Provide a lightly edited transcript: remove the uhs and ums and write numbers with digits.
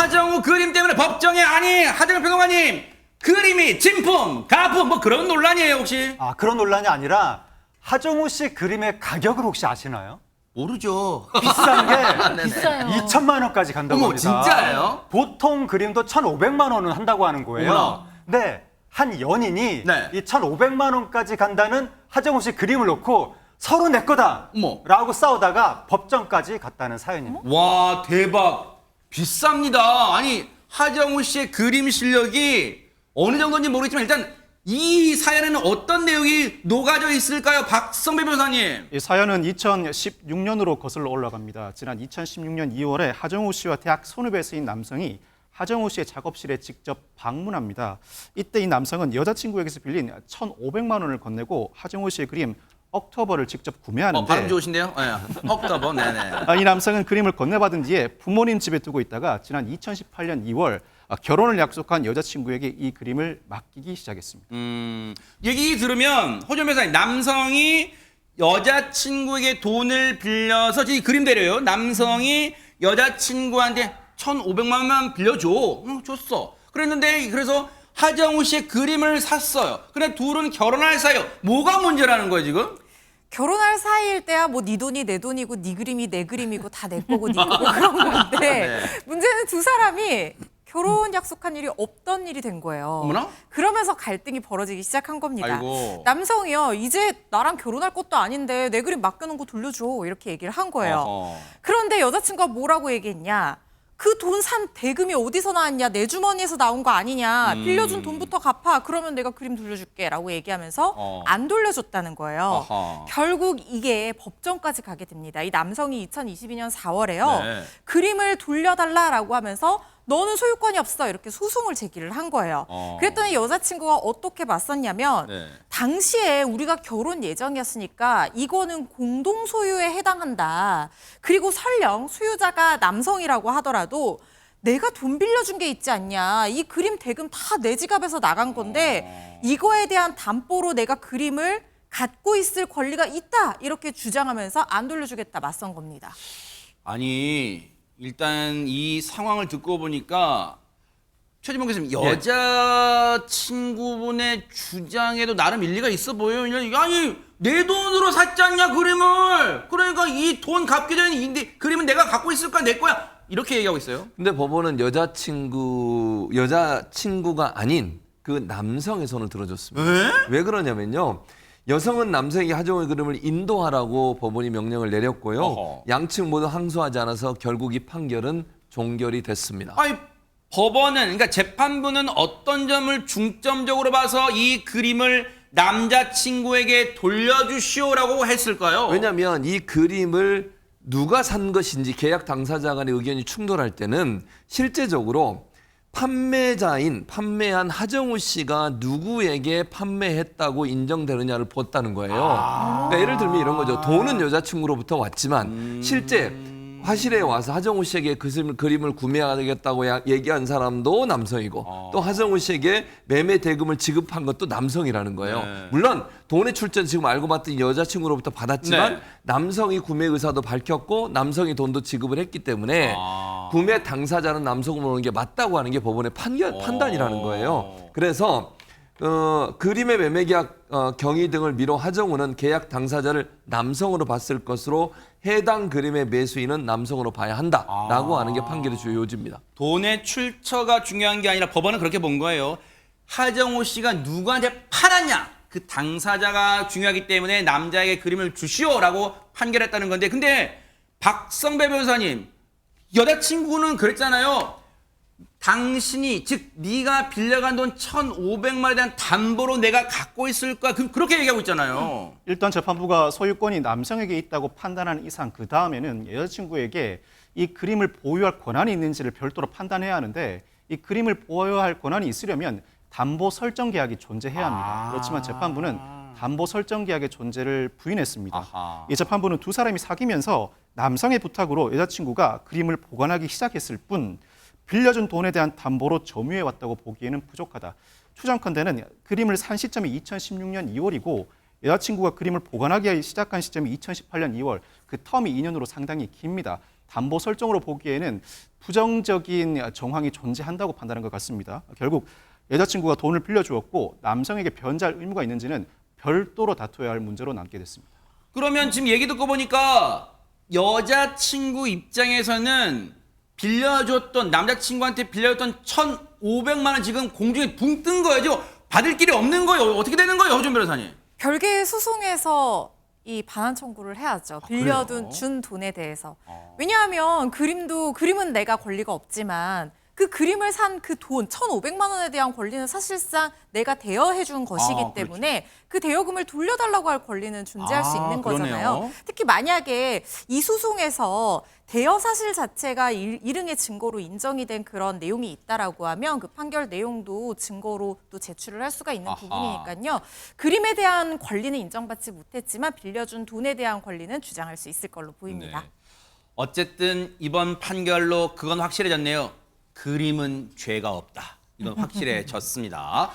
하정우 그림 때문에 법정에 아니 하정우 평론가님 그림이 진품, 가품 뭐 그런 논란이에요 혹시? 아, 그런 논란이 아니라 하정우 씨 그림의 가격을 혹시 아시나요? 모르죠. 비싼 게 네네. 비싸요. 2천만 원까지 간다고 어머, 합니다. 진짜예요? 보통 그림도 1,500만 원은 한다고 하는 거예요. 어머나. 네, 한 연인이 네. 이 1,500만 원까지 간다는 하정우 씨 그림을 놓고 서로 내 거다 어머. 라고 싸우다가 법정까지 갔다는 사연입니다. 와 대박 비쌉니다. 아니 하정우 씨의 그림 실력이 어느 정도인지 모르겠지만 일단 이 사연에는 어떤 내용이 녹아져 있을까요, 박성배 변호사님? 이 사연은 2016년으로 거슬러 올라갑니다. 지난 2016년 2월에 하정우 씨와 대학 선후배인 남성이 하정우 씨의 작업실에 직접 방문합니다. 이때 이 남성은 여자친구에게서 빌린 1,500만 원을 건네고 하정우 씨의 그림 억토버를 직접 구매하는데 발음 좋으신데요? 네. 억터버, 네네. 이 남성은 그림을 건네받은 뒤에 부모님 집에 두고 있다가 지난 2018년 2월 결혼을 약속한 여자친구에게 이 그림을 맡기기 시작했습니다. 얘기 들으면 호정 변호사님 남성이 여자친구에게 돈을 빌려서 이 그림 대려요. 남성이 여자친구한테 1,500만 원만 빌려줘. 줬어. 그랬는데 그래서 하정우 씨의 그림을 샀어요. 근데 둘은 결혼할 사이요. 뭐가 문제라는 거예요 지금? 결혼할 사이일 때야 뭐 네 돈이 내 돈이고 네 그림이 내 그림이고 다 내 거고 네 거고 그런 건데 네. 문제는 두 사람이 결혼 약속한 일이 없던 일이 된 거예요. 어머나? 그러면서 갈등이 벌어지기 시작한 겁니다. 아이고. 남성이요. 이제 나랑 결혼할 것도 아닌데 내 그림 맡겨놓은 거 돌려줘. 이렇게 얘기를 한 거예요. 어허. 그런데 여자친구가 뭐라고 얘기했냐. 그 돈 산 대금이 어디서 나왔냐. 내 주머니에서 나온 거 아니냐. 빌려준 돈부터 갚아. 그러면 내가 그림 돌려줄게. 라고 얘기하면서 안 돌려줬다는 거예요. 어허. 결국 이게 법정까지 가게 됩니다. 이 남성이 2022년 4월에요. 네. 그림을 돌려달라라고 하면서 너는 소유권이 없어 이렇게 소송을 제기를 한 거예요. 그랬더니 여자친구가 어떻게 맞섰냐면 네. 당시에 우리가 결혼 예정이었으니까 이거는 공동 소유에 해당한다. 그리고 설령 소유자가 남성이라고 하더라도 내가 돈 빌려준 게 있지 않냐. 이 그림 대금 다 내 지갑에서 나간 건데 이거에 대한 담보로 내가 그림을 갖고 있을 권리가 있다. 이렇게 주장하면서 안 돌려주겠다 맞선 겁니다. 아니 일단 이 상황을 듣고 보니까 최진봉 교수님 예. 여자친구분의 주장에도 나름 일리가 있어 보여요. 아니 내 돈으로 샀지 않냐 그림을. 그러니까 이 돈 갚기 전에 이 그림은 내가 갖고 있을 거야 내 거야. 이렇게 얘기하고 있어요. 근데 법원은 여자친구가 아닌 그 남성의 손을 들어줬습니다. 왜 그러냐면요. 여성은 남성이 하정우의 그림을 인도하라고 법원이 명령을 내렸고요. 어허. 양측 모두 항소하지 않아서 결국 이 판결은 종결이 됐습니다. 아니 법원은 그러니까 재판부는 어떤 점을 중점적으로 봐서 이 그림을 남자친구에게 돌려주시오라고 했을까요? 왜냐하면 이 그림을 누가 산 것인지 계약 당사자 간의 의견이 충돌할 때는 실제적으로 판매한 하정우 씨가 누구에게 판매했다고 인정되느냐를 봤다는 거예요. 그러니까 예를 들면 이런 거죠. 돈은 여자친구로부터 왔지만 실제 화실에 와서 하정우 씨에게 그림을 구매하겠다고 얘기한 사람도 남성이고 또 하정우 씨에게 매매 대금을 지급한 것도 남성이라는 거예요. 네. 물론 돈의 출처는 지금 알고 봤더니 여자친구로부터 받았지만 네. 남성이 구매 의사도 밝혔고 남성이 돈도 지급을 했기 때문에 구매 당사자는 남성으로 오는 게 맞다고 하는 게 법원의 판단이라는 거예요. 그래서 그림의 매매 계약 경위 등을 미뤄 하정우는 계약 당사자를 남성으로 봤을 것으로 해당 그림의 매수인은 남성으로 봐야 한다라고 하는 게 판결의 주요 요지입니다. 돈의 출처가 중요한 게 아니라 법원은 그렇게 본 거예요. 하정우 씨가 누구한테 팔았냐 그 당사자가 중요하기 때문에 남자에게 그림을 주시오라고 판결했다는 건데 근데 박성배 변호사님 여자친구는 그랬잖아요. 당신이 즉 네가 빌려간 돈 1,500만 원에 대한 담보로 내가 갖고 있을 거야. 그렇게 얘기하고 있잖아요. 일단 재판부가 소유권이 남성에게 있다고 판단한 이상 그 다음에는 여자친구에게 이 그림을 보유할 권한이 있는지를 별도로 판단해야 하는데 이 그림을 보유할 권한이 있으려면 담보 설정 계약이 존재해야 합니다. 그렇지만 재판부는 담보 설정 계약의 존재를 부인했습니다. 아하. 이 재판부는 두 사람이 사귀면서 남성의 부탁으로 여자친구가 그림을 보관하기 시작했을 뿐 빌려준 돈에 대한 담보로 점유해 왔다고 보기에는 부족하다. 추정컨대는 그림을 산 시점이 2016년 2월이고 여자친구가 그림을 보관하기 시작한 시점이 2018년 2월, 그 텀이 2년으로 상당히 깁니다. 담보 설정으로 보기에는 부정적인 정황이 존재한다고 판단한 것 같습니다. 결국 여자친구가 돈을 빌려주었고 남성에게 변제할 의무가 있는지는 별도로 다투어야 할 문제로 남게 됐습니다. 그러면 지금 얘기 듣고 보니까 여자친구 입장에서는 빌려줬던 남자친구한테 빌려줬던 1,500만 원 지금 공중에 붕 뜬 거예요. 받을 길이 없는 거예요. 어떻게 되는 거예요, 허준 변호사님? 별개의 소송에서 이 반환 청구를 해야죠. 그래요? 준 돈에 대해서. 왜냐하면 그림은 내가 권리가 없지만 그 그림을 산 그 돈 1,500만 원에 대한 권리는 사실상 내가 대여해 준 것이기 그렇죠. 때문에 그 대여금을 돌려달라고 할 권리는 존재할 수 있는 그러네요. 거잖아요. 특히 만약에 이 소송에서 대여 사실 자체가 일흥의 증거로 인정이 된 그런 내용이 있다라고 하면 그 판결 내용도 증거로 또 제출을 할 수가 있는 아하. 부분이니까요. 그림에 대한 권리는 인정받지 못했지만 빌려준 돈에 대한 권리는 주장할 수 있을 걸로 보입니다. 네. 어쨌든 이번 판결로 그건 확실해졌네요. 그림은 죄가 없다. 이건 확실해졌습니다.